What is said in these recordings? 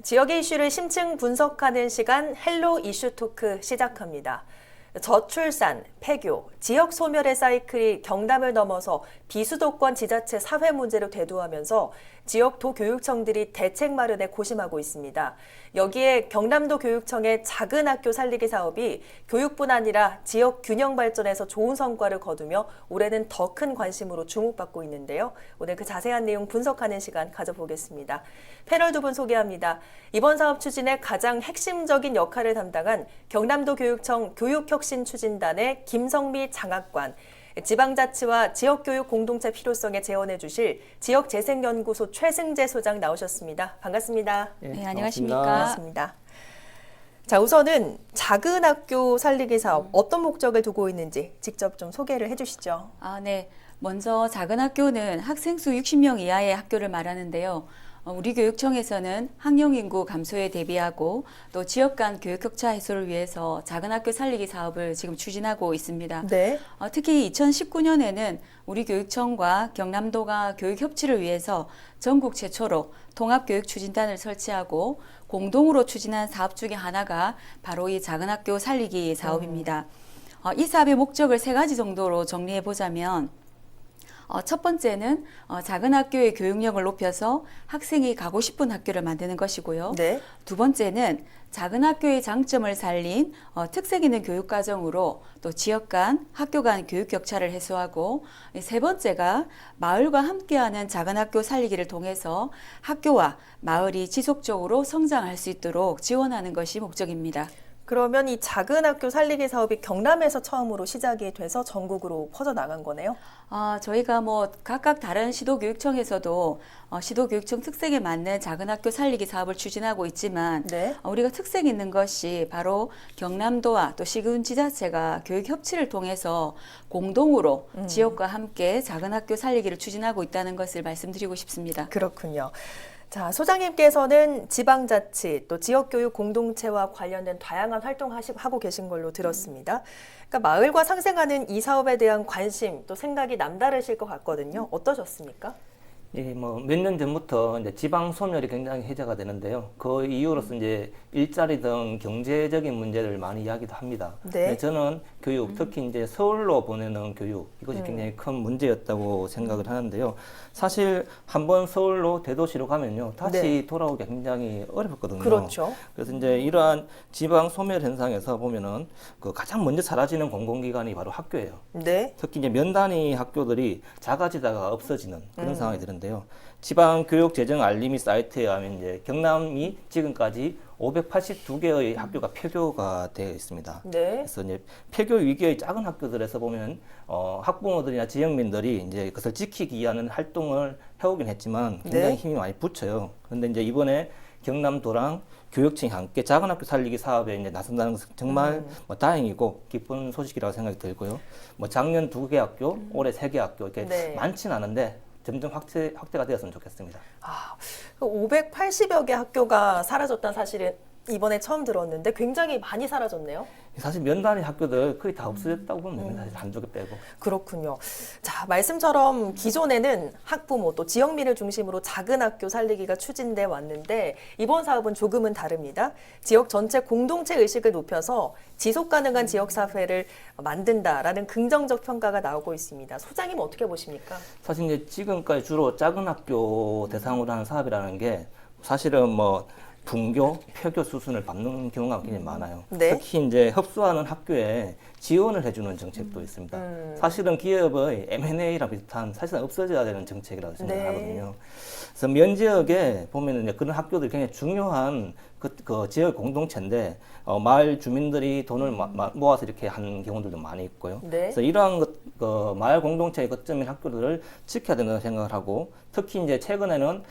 지역의 이슈를 심층 분석하는 시간 헬로 이슈 토크 시작합니다. 저출산, 폐교, 지역 소멸의 사이클이 경남을 넘어서 비수도권 지자체 사회 문제로 대두하면서 지역 도교육청들이 대책 마련에 고심하고 있습니다. 여기에 경남도 교육청의 작은 학교 살리기 사업이 교육뿐 아니라 지역 균형 발전에서 좋은 성과를 거두며 올해는 더 큰 관심으로 주목받고 있는데요. 오늘 그 자세한 내용 분석하는 시간 가져보겠습니다. 패널 두 분 소개합니다. 이번 사업 추진의 가장 핵심적인 역할을 담당한 경남도 교육청 교육혁신추진단의 김성미 장학관, 지방자치와 지역교육 공동체 필요성에 재원해 주실 지역재생연구소 최승재 소장 나오셨습니다. 반갑습니다. 네, 안녕하십니까. 반갑습니다. 자, 우선은 작은 학교 살리기 사업 어떤 목적을 두고 있는지 직접 좀 소개를 해주시죠. 네. 먼저 작은 학교는 학생 수 60명 이하의 학교를 말하는데요. 우리 교육청에서는 학령 인구 감소에 대비하고 또 지역 간 교육 격차 해소를 위해서 작은 학교 살리기 사업을 지금 추진하고 있습니다. 네. 특히 2019년에는 우리 교육청과 경남도가 교육 협치를 위해서 전국 최초로 통합교육추진단을 설치하고 공동으로 추진한 사업 중에 하나가 바로 이 작은 학교 살리기 사업입니다. 이 사업의 목적을 세 가지 정도로 정리해 보자면 첫 번째는 작은 학교의 교육력을 높여서 학생이 가고 싶은 학교를 만드는 것이고요. 네. 두 번째는 작은 학교의 장점을 살린 특색 있는 교육과정으로 또 지역 간, 학교 간 교육 격차를 해소하고 세 번째가 마을과 함께하는 작은 학교 살리기를 통해서 학교와 마을이 지속적으로 성장할 수 있도록 지원하는 것이 목적입니다. 그러면 이 작은 학교 살리기 사업이 경남에서 처음으로 시작이 돼서 전국으로 퍼져나간 거네요? 저희가 각각 다른 시도교육청에서도 시도교육청 특색에 맞는 작은 학교 살리기 사업을 추진하고 있지만 네. 우리가 특색 있는 것이 바로 경남도와 또 시군지자체가 교육 협치를 통해서 공동으로 지역과 함께 작은 학교 살리기를 추진하고 있다는 것을 말씀드리고 싶습니다. 그렇군요. 자, 소장님께서는 지방자치 또 지역교육 공동체와 관련된 다양한 활동하고 계신 걸로 들었습니다. 그러니까 마을과 상생하는 이 사업에 대한 관심 또 생각이 남다르실 것 같거든요. 어떠셨습니까? 예, 몇 년 전부터 이제 지방 소멸이 굉장히 해제가 되는데요. 그 이유로서 이제 일자리 등 경제적인 문제를 많이 이야기도 합니다. 네. 저는 교육, 특히 이제 서울로 보내는 교육, 이것이 굉장히 큰 문제였다고 생각을 하는데요. 사실 한번 서울로 대도시로 가면요, 다시 네. 돌아오기가 굉장히 어렵거든요. 그렇죠. 그래서 이제 이러한 지방 소멸 현상에서 보면은 그 가장 먼저 사라지는 공공기관이 바로 학교예요. 네. 특히 이제 면 단위 학교들이 작아지다가 없어지는 그런 상황이 되는데요. 지방교육재정 알림이 사이트에 가면 이제 경남이 지금까지 582개의 학교가 폐교가 되어 있습니다. 네. 그래서 이제 폐교 위기의 작은 학교들에서 보면 학부모들이나 지역민들이 이제 그것을 지키기 위한 활동을 해오긴 했지만 굉장히 네. 힘이 많이 붙여요. 그런데 이제 이번에 경남도랑 교육청이 함께 작은 학교 살리기 사업에 이제 나선다는 것은 정말 다행이고 기쁜 소식이라고 생각이 들고요. 작년 2개 학교, 올해 3개 학교 이렇게 네. 많지는 않은데 점점 확대가 되었으면 좋겠습니다. 580여 개 학교가 사라졌다는 사실은 이번에 처음 들었는데 굉장히 많이 사라졌네요. 사실 면 단위 학교들 거의 다 없어졌다고 보면 됩니다. 사실 한두 개 빼고. 그렇군요. 자, 말씀처럼 기존에는 학부모 또 지역민을 중심으로 작은 학교 살리기가 추진돼 왔는데 이번 사업은 조금은 다릅니다. 지역 전체 공동체 의식을 높여서 지속 가능한 지역 사회를 만든다라는 긍정적 평가가 나오고 있습니다. 소장님 어떻게 보십니까? 사실 이제 지금까지 주로 작은 학교 대상으로 하는 사업이라는 게 사실은 분교, 폐교 수순을 밟는 경우가 굉장히 많아요. 네. 특히 이제 흡수하는 학교에 지원을 해주는 정책도 있습니다. 사실은 기업의 M&A랑 비슷한 사실상 없어져야 되는 정책이라고 생각하거든요. 그래서 면 지역에 보면은 이제 그런 학교들이 굉장히 중요한 그 지역 공동체인데 마을 주민들이 돈을 모아서 이렇게 하는 경우들도 많이 있고요. 네. 그래서 이러한 마을 공동체의 거점인 학교들을 지켜야 된다고 생각을 하고 특히 이제 최근에는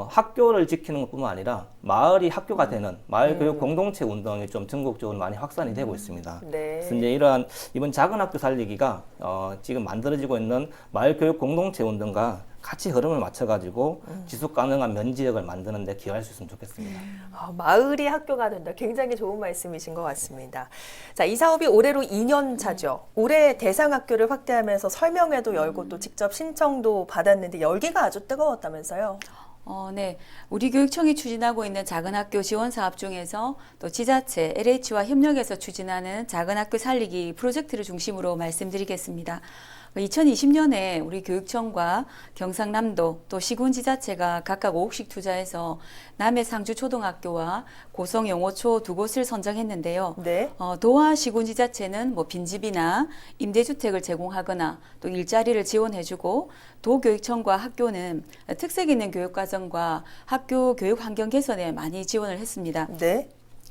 학교를 지키는 것뿐만 아니라 마을이 학교가 되는 마을 교육 공동체 운동이 좀 전국적으로 많이 확산이 되고 있습니다. 네. 그래서 이제 이러한 이번 작은 학교 살리기가 지금 만들어지고 있는 마을 교육 공동체 운동과 같이 흐름을 맞춰가지고 지속 가능한 면 지역을 만드는 데 기여할 수 있으면 좋겠습니다. 마을이 학교가 된다. 굉장히 좋은 말씀이신 것 같습니다. 자, 이 사업이 올해로 2년 차죠. 올해 대상 학교를 확대하면서 설명회도 열고 또 직접 신청도 받았는데 열기가 아주 뜨거웠다면서요. 네. 우리 교육청이 추진하고 있는 작은 학교 지원 사업 중에서 또 지자체, LH와 협력해서 추진하는 작은 학교 살리기 프로젝트를 중심으로 말씀드리겠습니다. 2020년에 우리 교육청과 경상남도 또 시군지자체가 각각 5억씩 투자해서 남해 상주초등학교와 고성영호초 두 곳을 선정했는데요. 네. 도와 시군지자체는 뭐 빈집이나 임대주택을 제공하거나 또 일자리를 지원해주고 도교육청과 학교는 특색 있는 교육과정과 학교 교육 환경 개선에 많이 지원을 했습니다. 네.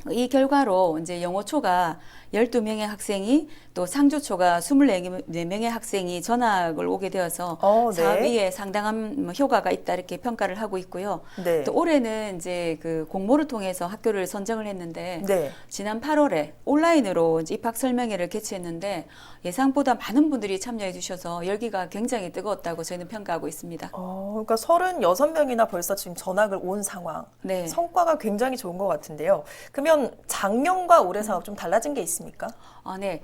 이 결과로 이제 영어초가 12명의 학생이 또 상조초가 24명의 학생이 전학을 오게 되어서 네. 사업에 상당한 효과가 있다 이렇게 평가를 하고 있고요. 네. 또 올해는 이제 그 공모를 통해서 학교를 선정을 했는데 네. 지난 8월에 온라인으로 이제 입학 설명회를 개최했는데 예상보다 많은 분들이 참여해 주셔서 열기가 굉장히 뜨거웠다고 저희는 평가하고 있습니다. 그러니까 36명이나 벌써 지금 전학을 온 상황. 네. 성과가 굉장히 좋은 것 같은데요. 그러면 작년과 올해 사업 좀 달라진 게 있습니까? 네.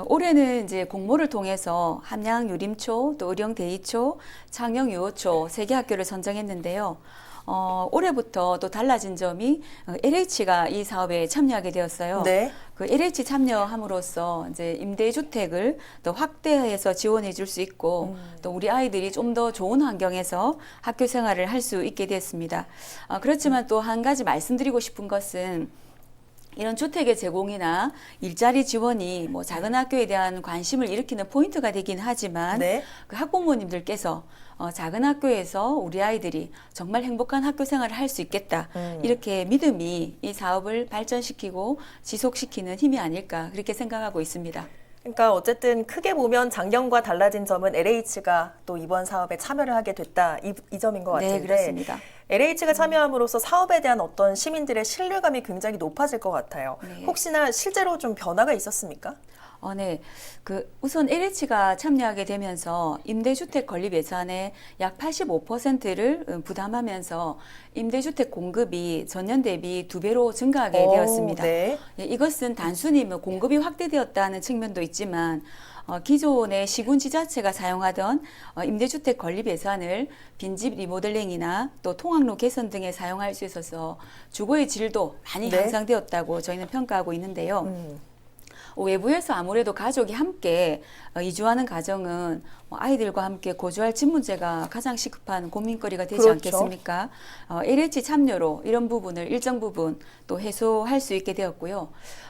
올해는 이제 공모를 통해서 함양 유림초, 또 의령 대이초, 창녕 유호초 세 개 학교를 선정했는데요. 올해부터 또 달라진 점이 LH가 이 사업에 참여하게 되었어요. 네. 그 LH 참여함으로써 이제 임대주택을 더 확대해서 지원해 줄 수 있고 또 우리 아이들이 좀 더 좋은 환경에서 학교 생활을 할 수 있게 됐습니다. 그렇지만 또 한 가지 말씀드리고 싶은 것은 이런 주택의 제공이나 일자리 지원이 뭐 작은 학교에 대한 관심을 일으키는 포인트가 되긴 하지만 네. 그 학부모님들께서 작은 학교에서 우리 아이들이 정말 행복한 학교 생활을 할 수 있겠다. 이렇게 믿음이 이 사업을 발전시키고 지속시키는 힘이 아닐까 그렇게 생각하고 있습니다. 그러니까 어쨌든 크게 보면 작년과 달라진 점은 LH가 또 이번 사업에 참여를 하게 됐다. 이 점인 것 같은데. 네, 그렇습니다. LH가 참여함으로써 사업에 대한 어떤 시민들의 신뢰감이 굉장히 높아질 것 같아요. 네. 혹시나 실제로 좀 변화가 있었습니까? 네. 우선 LH가 참여하게 되면서 임대주택 건립 예산의 약 85%를 부담하면서 임대주택 공급이 전년 대비 2배로 증가하게 되었습니다. 네. 이것은 단순히 뭐 공급이 확대되었다는 측면도 있지만 기존의 시군지자체가 사용하던 임대주택 건립 예산을 빈집 리모델링이나 또 통학로 개선 등에 사용할 수 있어서 주거의 질도 많이 네. 향상되었다고 저희는 평가하고 있는데요. 외부에서 아무래도 가족이 함께 이주하는 가정은 아이들과 함께 거주할 집 문제가 가장 시급한 고민거리가 되지 그렇죠. 않겠습니까? LH 참여로 이런 부분을 일정 부분 또 해소할 수 있게 되었고요.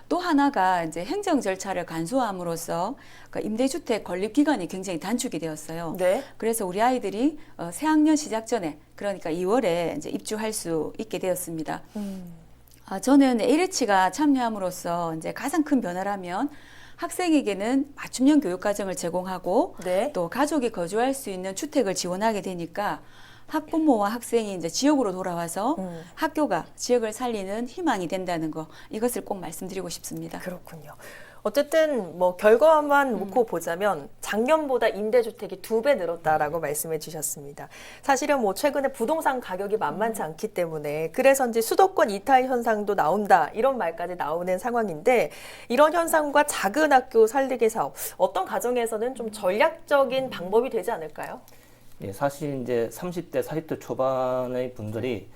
또 하나가 이제 행정 절차를 간소함으로써 임대주택 건립 기간이 굉장히 단축이 되었어요. 네. 그래서 우리 아이들이 새학년 시작 전에 그러니까 2월에 이제 입주할 수 있게 되었습니다. 저는 LH가 참여함으로써 이제 가장 큰 변화라면 학생에게는 맞춤형 교육과정을 제공하고 네. 또 가족이 거주할 수 있는 주택을 지원하게 되니까 학부모와 학생이 이제 지역으로 돌아와서 학교가 지역을 살리는 희망이 된다는 거 이것을 꼭 말씀드리고 싶습니다. 그렇군요. 어쨌든 뭐 결과만 놓고 보자면 작년보다 임대주택이 2배 늘었다라고 말씀해 주셨습니다. 사실은 뭐 최근에 부동산 가격이 만만치 않기 때문에 그래서인지 수도권 이탈 현상도 나온다 이런 말까지 나오는 상황인데 이런 현상과 작은 학교 살리기 사업 어떤 가정에서는 좀 전략적인 방법이 되지 않을까요? 예, 사실 이제 30대, 40대 초반의 분들이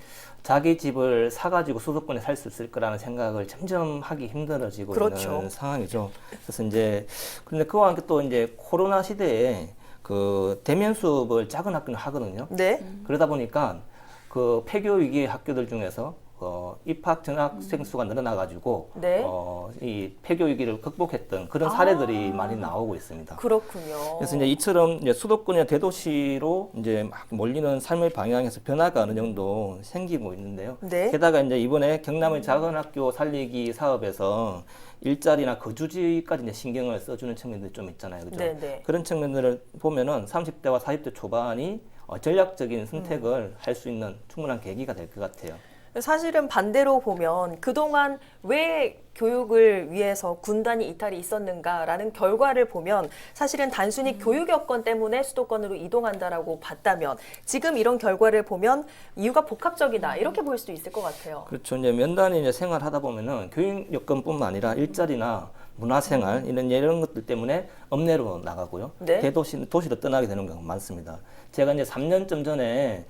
자기 집을 사가지고 수도권에 살 수 있을 거라는 생각을 점점 하기 힘들어지고 그렇죠. 있는 상황이죠. 그래서 이제 그런데 그와 함께 또 이제 코로나 시대에 그 대면 수업을 작은 학교는 하거든요. 네. 그러다 보니까 그 폐교 위기 학교들 중에서 입학 전학생 수가 늘어나가지고 네. 이 폐교 위기를 극복했던 그런 사례들이 많이 나오고 있습니다. 그렇군요. 그래서 이제 이처럼 이제 수도권이나 대도시로 이제 막 몰리는 삶의 방향에서 변화가 어느 정도 생기고 있는데요. 네. 게다가 이제 이번에 경남의 작은 학교 살리기 사업에서 일자리나 거주지까지 이제 신경을 써주는 측면들이 좀 있잖아요. 그죠? 네네. 그런 측면들을 보면은 30대와 40대 초반이 전략적인 선택을 할 수 있는 충분한 계기가 될 것 같아요. 사실은 반대로 보면 그동안 왜 교육을 위해서 군단이 이탈이 있었는가라는 결과를 보면 사실은 단순히 교육 여건 때문에 수도권으로 이동한다라고 봤다면 지금 이런 결과를 보면 이유가 복합적이다 이렇게 볼 수도 있을 것 같아요. 그렇죠. 이제 면단이 이제 생활하다 보면은 교육 여건뿐만 아니라 일자리나 문화생활 이런 것들 때문에 읍내로 나가고요. 네. 도시로 떠나게 되는 경우가 많습니다. 제가 이제 3년쯤 전에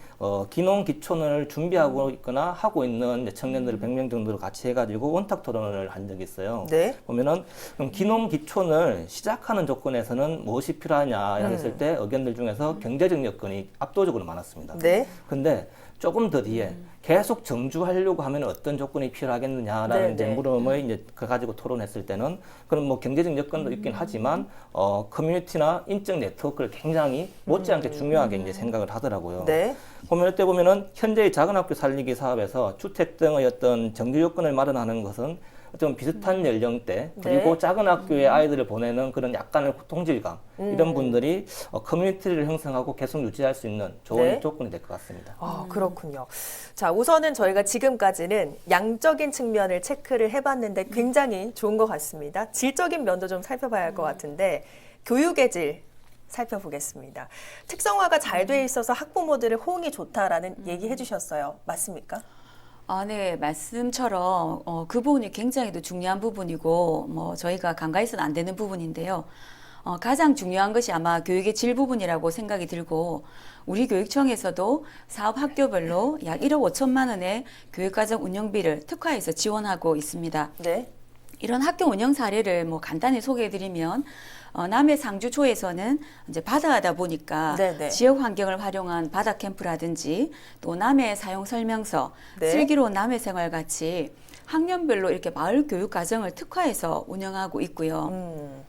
기농 기촌을 준비하고 있거나 하고 있는 이제 청년들 100명 정도를 같이 해가지고 원탁 토론을 한 적이 있어요. 네. 보면은 그럼 기농 기촌을 시작하는 조건에서는 무엇이 필요하냐 했을 때 의견들 중에서 경제적 여건이 압도적으로 많았습니다. 네. 근데 조금 더 뒤에 계속 정주하려고 하면 어떤 조건이 필요하겠느냐라는 네, 이제 네. 물음을 이제 그 가지고 토론했을 때는 그럼 뭐 경제적 여건도 있긴 하지만 커뮤니티나 인적 네트워크를 굉장히 못지않게 중요하게 이제 생각을 하더라고요. 네. 보면 이때 보면은 현재의 작은 학교 살리기 사업에서 주택 등의 어떤 정규 요건을 마련하는 것은 좀 비슷한 연령대 그리고 네. 작은 학교에 아이들을 보내는 그런 약간의 동질감 이런 분들이 커뮤니티를 형성하고 계속 유지할 수 있는 좋은 네. 조건이 될 것 같습니다. 그렇군요. 자, 우선은 저희가 지금까지는 양적인 측면을 체크를 해봤는데 굉장히 좋은 것 같습니다. 질적인 면도 좀 살펴봐야 할 것 같은데 교육의 질 살펴보겠습니다. 특성화가 잘 돼 있어서 학부모들의 호응이 좋다라는 얘기 해주셨어요. 맞습니까? 네, 말씀처럼 그 부분이 굉장히 또 중요한 부분이고 뭐 저희가 간과해서는 안 되는 부분인데요. 가장 중요한 것이 아마 교육의 질 부분이라고 생각이 들고 우리 교육청에서도 사업 학교별로 약 1억 5천만 원의 교육과정 운영비를 특화해서 지원하고 있습니다. 네. 이런 학교 운영 사례를 뭐 간단히 소개해드리면 남해 상주초에서는 이제 바다하다 보니까 네네. 지역 환경을 활용한 바다 캠프라든지 또 남해 사용 설명서, 네. 슬기로운 남해 생활 같이 학년별로 이렇게 마을 교육 과정을 특화해서 운영하고 있고요.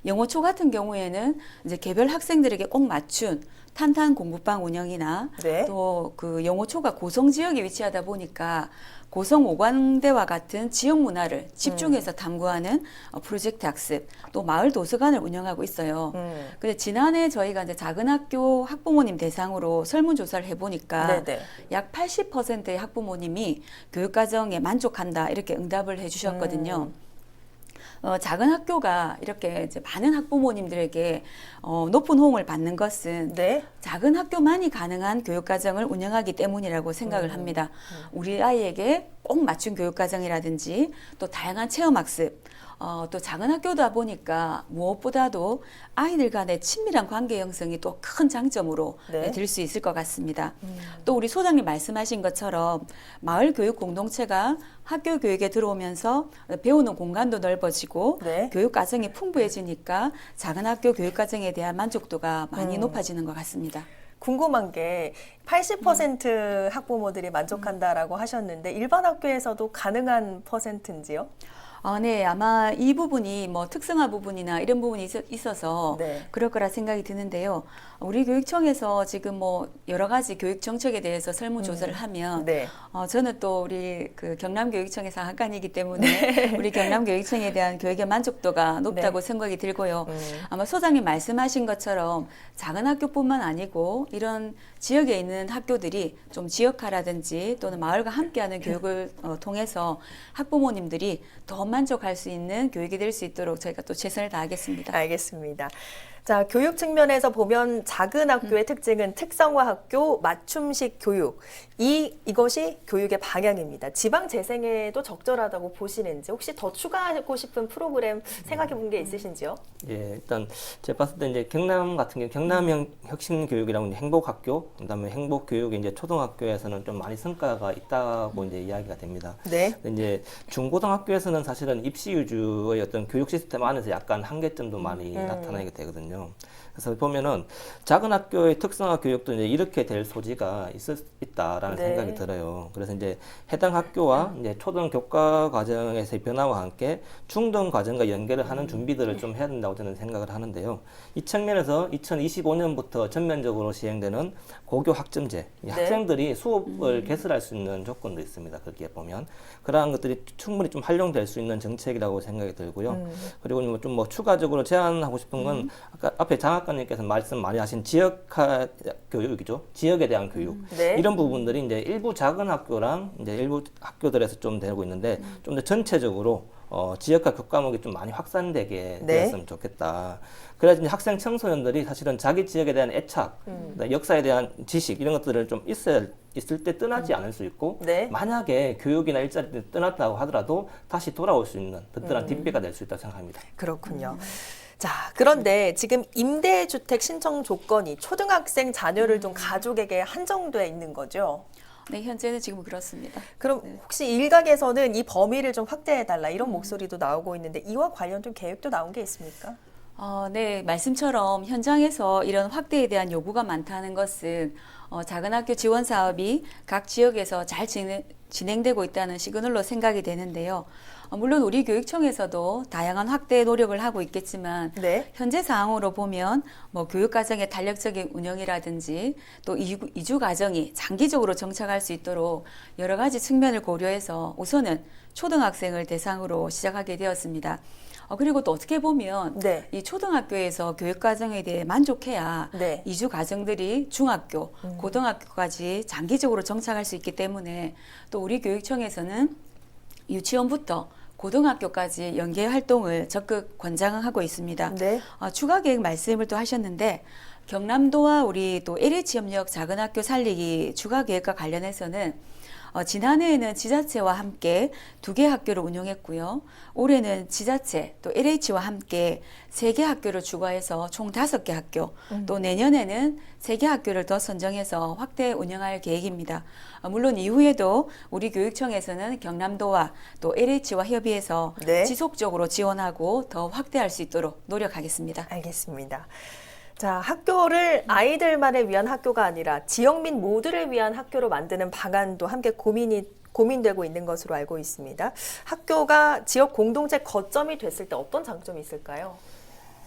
영어초 같은 경우에는 이제 개별 학생들에게 꼭 맞춘 탄탄 공부방 운영이나 네. 또 그 영어초가 고성 지역에 위치하다 보니까 고성 오광대와 같은 지역 문화를 집중해서 탐구하는 프로젝트 학습, 또 마을 도서관을 운영하고 있어요. 근데 지난해 저희가 이제 작은 학교 학부모님 대상으로 설문조사를 해보니까 네네. 약 80%의 학부모님이 교육과정에 만족한다 이렇게 응답을 해주셨거든요. 작은 학교가 이렇게 이제 많은 학부모님들에게 높은 호응을 받는 것은 네. 작은 학교만이 가능한 교육과정을 운영하기 때문이라고 생각을 합니다. 우리 아이에게 꼭 맞춘 교육과정이라든지 또 다양한 체험학습, 또 작은 학교다 보니까 무엇보다도 아이들 간의 친밀한 관계 형성이 또 큰 장점으로 네. 들 수 있을 것 같습니다. 또 우리 소장님 말씀하신 것처럼 마을 교육 공동체가 학교 교육에 들어오면서 배우는 공간도 넓어지고 네. 교육 과정이 풍부해지니까 작은 학교 교육 과정에 대한 만족도가 많이 높아지는 것 같습니다. 궁금한 게 80% 학부모들이 만족한다라고 하셨는데 일반 학교에서도 가능한 퍼센트인지요? 네, 아마 이 부분이 뭐 특성화 부분이나 이런 부분이 있어서 네. 그럴 거라 생각이 드는데요. 우리 교육청에서 지금 뭐 여러 가지 교육 정책에 대해서 설문조사를 하면 네. 저는 또 우리 그 경남교육청의 상학관이기 때문에 우리 경남교육청에 대한 교육의 만족도가 높다고 네. 생각이 들고요. 아마 소장님 말씀하신 것처럼 작은 학교뿐만 아니고 이런 지역에 있는 학교들이 좀 지역화라든지 또는 마을과 함께하는 교육을 통해서 학부모님들이 더 만족할 수 있는 교육이 될 수 있도록 저희가 또 최선을 다하겠습니다. 알겠습니다. 자, 교육 측면에서 보면 작은 학교의 특징은 특성화 학교, 맞춤식 교육. 이것이 교육의 방향입니다. 지방 재생에도 적절하다고 보시는지 혹시 더 추가하고 싶은 프로그램 생각해 본 게 있으신지요? 예, 일단 제가 봤을 때 이제 경남 같은 경우 경남형 혁신 교육이라고 이제 행복 학교, 그다음에 행복 교육이 이제 초등학교에서는 좀 많이 성과가 있다고 이제 이야기가 됩니다. 네. 근데 이제 중고등학교에서는 사실은 입시 위주의 어떤 교육 시스템 안에서 약간 한계점도 많이 나타나게 되거든요. 그래서 보면은 작은 학교의 특성화 교육도 이제 이렇게 될 소지가 있다라는 네. 생각이 들어요. 그래서 이제 해당 학교와 이제 초등 교과 과정에서의 변화와 함께 중등 과정과 연계를 하는 준비들을 좀 해야 된다고 저는 생각을 하는데요. 이 측면에서 2025년부터 전면적으로 시행되는 고교 학점제, 이 네. 학생들이 수업을 개설할 수 있는 조건도 있습니다. 거기에 보면 그러한 것들이 충분히 좀 활용될 수 있는 정책이라고 생각이 들고요. 그리고 좀 뭐 추가적으로 제안하고 싶은 건 아까 앞에 장학금 작가님께서 말씀 많이 하신 지역화 교육이죠. 지역에 대한 교육. 네. 이런 부분들이 이제 일부 작은 학교랑 이제 일부 학교들에서 좀 되고 있는데 좀 더 전체적으로 지역화 교과목이 좀 많이 확산되게 네. 되었으면 좋겠다. 그래야지 이제 학생 청소년들이 사실은 자기 지역에 대한 애착, 역사에 대한 지식 이런 것들을 좀 있을 때 떠나지 않을 수 있고 네. 만약에 교육이나 일자리 때 떠났다고 하더라도 다시 돌아올 수 있는 든든한 뒷배가 될 수 있다고 생각합니다. 그렇군요. 자, 그런데 지금 임대주택 신청 조건이 초등학생 자녀를 둔 가족에게 한정돼 있는 거죠. 네, 현재는 지금 그렇습니다. 그럼 혹시 일각에서는 이 범위를 좀 확대해달라 이런 목소리도 나오고 있는데 이와 관련된 계획도 나온 게 있습니까? 네, 말씀처럼 현장에서 이런 확대에 대한 요구가 많다는 것은 작은 학교 지원 사업이 각 지역에서 잘 진행되고 있다는 시그널로 생각이 되는데요. 물론 우리 교육청에서도 다양한 확대 노력을 하고 있겠지만 네. 현재 상황으로 보면 뭐 교육과정의 탄력적인 운영이라든지 또 이주 과정이 장기적으로 정착할 수 있도록 여러 가지 측면을 고려해서 우선은 초등학생을 대상으로 시작하게 되었습니다. 그리고 또 어떻게 보면 네. 이 초등학교에서 교육과정에 대해 만족해야 네. 이주 과정들이 중학교, 고등학교까지 장기적으로 정착할 수 있기 때문에 또 우리 교육청에서는 유치원부터 고등학교까지 연계 활동을 적극 권장하고 있습니다. 네. 추가 계획 말씀을 또 하셨는데 경남도와 우리 또 LH 협력 작은 학교 살리기 추가 계획과 관련해서는 지난해에는 지자체와 함께 2개 학교를 운영했고요. 올해는 지자체 또 LH와 함께 3개 학교를 추가해서 총 5개 학교, 또 내년에는 3개 학교를 더 선정해서 확대 운영할 계획입니다. 물론 이후에도 우리 교육청에서는 경남도와 또 LH와 협의해서 네. 지속적으로 지원하고 더 확대할 수 있도록 노력하겠습니다. 알겠습니다. 자, 학교를 아이들만을 위한 학교가 아니라 지역민 모두를 위한 학교로 만드는 방안도 함께 고민되고 있는 것으로 알고 있습니다. 학교가 지역 공동체 거점이 됐을 때 어떤 장점이 있을까요?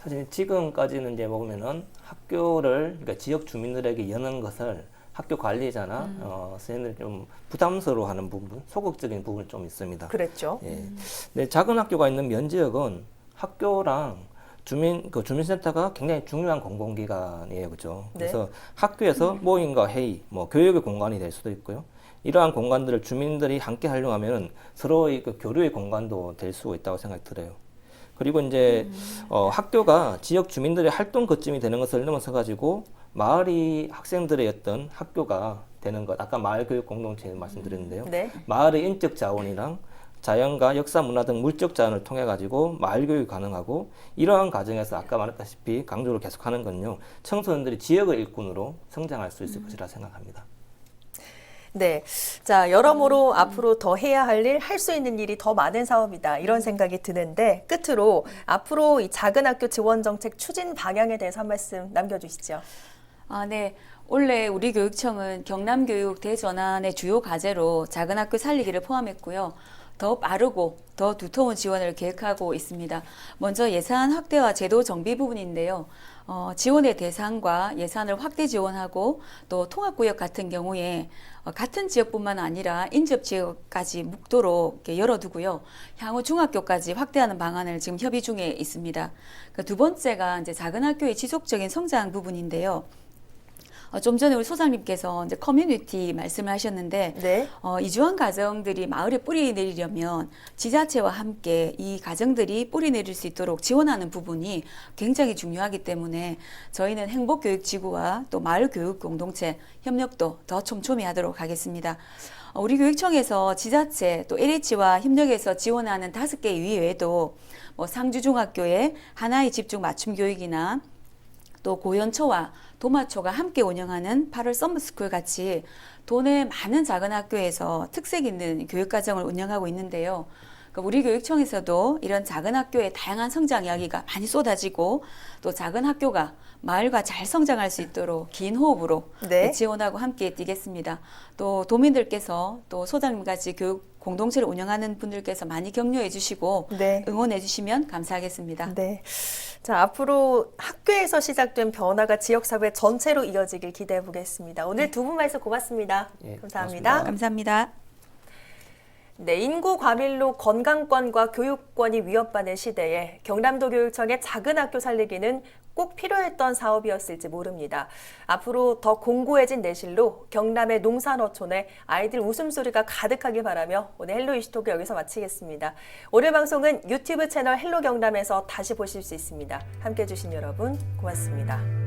사실 지금까지는 이제 보면은 학교를 그러니까 지역 주민들에게 여는 것을 학교 관리자나 선생님들이 좀 부담스러워하는 부분, 소극적인 부분이 좀 있습니다. 그랬죠. 예. 근데 작은 학교가 있는 면지역은 학교랑 주민센터가 굉장히 중요한 공공기관이에요, 그죠? 네. 그래서 학교에서 모임과 회의, 뭐 교육의 공간이 될 수도 있고요. 이러한 공간들을 주민들이 함께 활용하면 서로의 그 교류의 공간도 될 수 있다고 생각이 들어요. 그리고 이제 학교가 지역 주민들의 활동 거점이 되는 것을 넘어서 가지고 마을이 학생들의 어떤 학교가 되는 것, 아까 마을 교육 공동체 말씀드렸는데요. 네. 마을의 인적 자원이랑 자연과 역사, 문화 등 물적 자원을 통해 가지고 마을 교육이 가능하고 이러한 과정에서 아까 말했다시피 강조를 계속하는 건요. 청소년들이 지역의 일꾼으로 성장할 수 있을 것이라 생각합니다. 네. 자, 여러모로 앞으로 더 해야 할 일, 할 수 있는 일이 더 많은 사업이다. 이런 생각이 드는데 끝으로 앞으로 이 작은 학교 지원 정책 추진 방향에 대해서 한 말씀 남겨주시죠. 네. 원래 우리 교육청은 경남교육 대전환의 주요 과제로 작은 학교 살리기를 포함했고요. 더 빠르고 더 두터운 지원을 계획하고 있습니다. 먼저 예산 확대와 제도 정비 부분인데요. 지원의 대상과 예산을 확대 지원하고 또 통합구역 같은 경우에 같은 지역뿐만 아니라 인접 지역까지 묵도록 이렇게 열어두고요. 향후 중학교까지 확대하는 방안을 지금 협의 중에 있습니다. 두 번째가 이제 작은 학교의 지속적인 성장 부분인데요. 좀 전에 우리 소장님께서 이제 커뮤니티 말씀을 하셨는데, 네. 이주한 가정들이 마을에 뿌리 내리려면 지자체와 함께 이 가정들이 뿌리 내릴 수 있도록 지원하는 부분이 굉장히 중요하기 때문에 저희는 행복교육지구와 또 마을교육 공동체 협력도 더 촘촘히 하도록 하겠습니다. 우리 교육청에서 지자체 또 LH와 협력해서 지원하는 5개 이외에도 뭐 상주중학교의 하나의 집중 맞춤 교육이나 또 고연초와 도마초가 함께 운영하는 8월 썸머스쿨 같이 도내 많은 작은 학교에서 특색 있는 교육과정을 운영하고 있는데요. 우리 교육청에서도 이런 작은 학교의 다양한 성장 이야기가 많이 쏟아지고 또 작은 학교가 마을과 잘 성장할 수 있도록 긴 호흡으로 네. 지원하고 함께 뛰겠습니다. 또 도민들께서 또 소장님같이 교육 공동체를 운영하는 분들께서 많이 격려해 주시고 네. 응원해 주시면 감사하겠습니다. 네. 자, 앞으로 학교에서 시작된 변화가 지역사회 전체로 이어지길 기대해 보겠습니다. 오늘 두 분 말씀 고맙습니다. 예, 감사합니다. 고맙습니다. 감사합니다. 네, 인구 과밀로 건강권과 교육권이 위협받는 시대에 경남도 교육청의 작은 학교 살리기는 꼭 필요했던 사업이었을지 모릅니다. 앞으로 더 공고해진 내실로 경남의 농산어촌에 아이들 웃음소리가 가득하길 바라며 오늘 헬로 이슈토크 여기서 마치겠습니다. 오늘 방송은 유튜브 채널 헬로 경남에서 다시 보실 수 있습니다. 함께해 주신 여러분 고맙습니다.